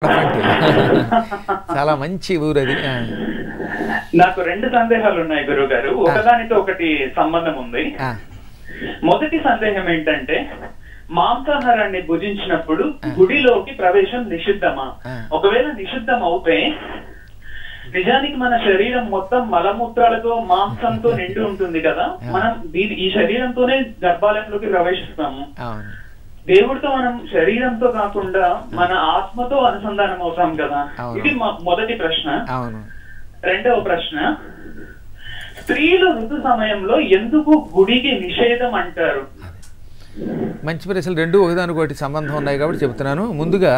కడపంటి చాలా మంచి ఊరు అది. నాకు రెండు సందేహాలు ఉన్నాయి గురుగారు. ఒకదానితో ఒకటి సంబంధం ఉంది. మొదటి సందేహం ఏంటంటే, మాంసాహారాన్ని భుజించినప్పుడు గుడిలోకి ప్రవేశం నిషిద్ధమా? ఒకవేళ నిషిద్ధం అవుతే నిజానికి మన శరీరం మొత్తం మలమూత్రాలతో మాంసంతో నిండి ఉంటుంది కదా. మనం ఈ శరీరంతోనే గర్భాలయంలోకి ప్రవేశిస్తాము. దేవుడితో మనం శరీరంతో కాకుండా మన ఆత్మతో అనుసంధానం అవుతాం కదా. ఇది మొదటి ప్రశ్న. రెండవ ప్రశ్న, స్త్రీలు ఋతు సమయంలో ఎందుకు గుడికి నిషేధం అంటారు? మంచి ప్రశ్నలు రెండు ఒకదానికొకటి సంబంధం ఉన్నాయి కాబట్టి చెబుతున్నాను. ముందుగా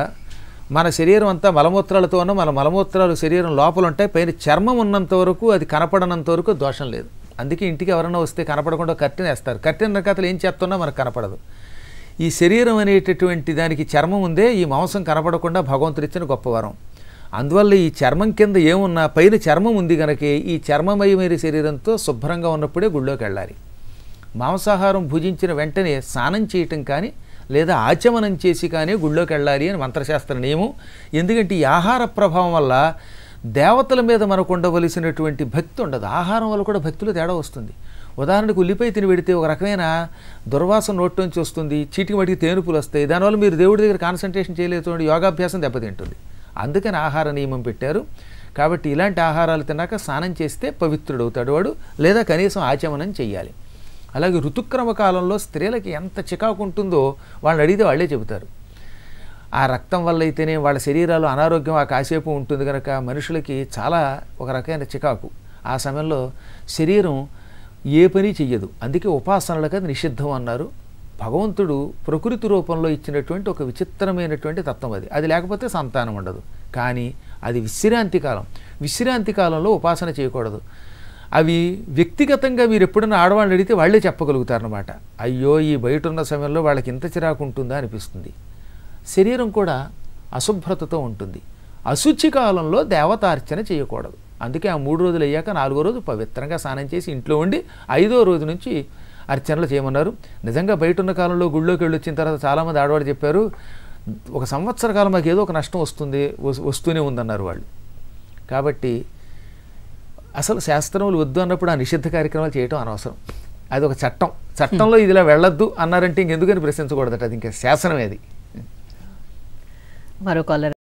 మన శరీరం అంతా మలమూత్రాలతో ఉన్న మన మలమూత్రాలు శరీరం లోపల ఉంటాయి. పైన చర్మం ఉన్నంత వరకు అది కనపడనంత వరకు దోషం లేదు. అందుకే ఇంటికి ఎవరన్నా వస్తే కనపడకుండా కర్టెన్ వేస్తారు. కర్టెన్ రకాతలు ఏం చేస్తున్నా మనకు కనపడదు. ఈ శరీరం అనేటటువంటి దానికి చర్మం ఉందే, ఈ మాంసం కనపడకుండా భగవంతుడు ఇచ్చిన గొప్ప వరం. అందువల్ల ఈ చర్మం కింద ఏమున్నా పైన చర్మం ఉంది కనుక ఈ చర్మమయమైన శరీరంతో శుభ్రంగా ఉన్నప్పుడే గుళ్ళోకి వెళ్ళాలి. మాంసాహారం భుజించిన వెంటనే స్నానం చేయటం కానీ లేదా ఆచమనం చేసి కానీ గుళ్ళోకి వెళ్ళాలి అని మంత్రశాస్త్ర నియమం. ఎందుకంటే ఈ ఆహార ప్రభావం వల్ల దేవతల మీద మనకు ఉండవలసినటువంటి భక్తి ఉండదు. ఆహారం వల్ల కూడా భక్తిలో తేడా వస్తుంది. ఉదాహరణకు ఉల్లిపాయ తిని పెడితే ఒక రకమైన దుర్వాసన నోట్లోంచి వస్తుంది, చీటికి మటికి తేనుపులు వస్తాయి. దానివల్ల మీరు దేవుడి దగ్గర కాన్సన్ట్రేషన్ చేయలేదు, యోగాభ్యాసం దెబ్బతింటుంది. అందుకని ఆహార నియమం పెట్టారు. కాబట్టి ఇలాంటి ఆహారాలు తిన్నాక స్నానం చేస్తే పవిత్రుడవుతాడు వాడు, లేదా కనీసం ఆచమనం చెయ్యాలి. అలాగే ఋతుక్రమ కాలంలో స్త్రీలకి ఎంత చికాకు ఉంటుందో వాళ్ళని అడిగితే వాళ్ళే చెబుతారు. ఆ రక్తం వల్ల అయితేనే వాళ్ళ శరీరాలు అనారోగ్యం ఆ కాసేపు ఉంటుంది కనుక మనుషులకి చాలా ఒక రకమైన చికాకు. ఆ సమయంలో శరీరం ఏ పని చెయ్యదు. అందుకే ఉపాసనలకు అది నిషిద్ధం అన్నారు. భగవంతుడు ప్రకృతి రూపంలో ఇచ్చినటువంటి ఒక విచిత్రమైనటువంటి తత్వం అది. అది లేకపోతే సంతానం ఉండదు. కానీ అది విశ్రాంతి కాలం. విశ్రాంతి కాలంలో ఉపాసన చేయకూడదు. అవి వ్యక్తిగతంగా మీరు ఎప్పుడైనా ఆడవాళ్ళని అడిగితే వాళ్ళే చెప్పగలుగుతారన్నమాట. అయ్యో ఈ బయట ఉన్న సమయంలో వాళ్ళకి ఇంత చిరాకు ఉంటుందా అనిపిస్తుంది. శరీరం కూడా అశుభ్రతతో ఉంటుంది. అశుచి కాలంలో దేవతార్చన చేయకూడదు. అందుకే ఆ 3 రోజులు అయ్యాక 4వ రోజు పవిత్రంగా స్నానం చేసి ఇంట్లో ఉండి 5వ రోజు నుంచి అర్చనలు చేయమన్నారు. నిజంగా బయట ఉన్న కాలంలో గుళ్ళోకి వెళ్ళి వచ్చిన తర్వాత చాలామంది ఆడవాళ్ళు చెప్పారు, ఒక సంవత్సర కాలం మాకు ఏదో ఒక నష్టం వస్తూనే ఉందన్నారు వాళ్ళు. కాబట్టి అసలు శాస్త్రములు వద్దు అన్నప్పుడు ఆ నిషిద్ధ కార్యక్రమాలు చేయటం అనవసరం. అది ఒక చట్టంలో ఇది ఇలా వెళ్ళొద్దు అన్నారంటే ఇంకెందుకని ప్రశ్నించకూడదట. అది ఇంకా శాసనమే అది. మరో కాలర్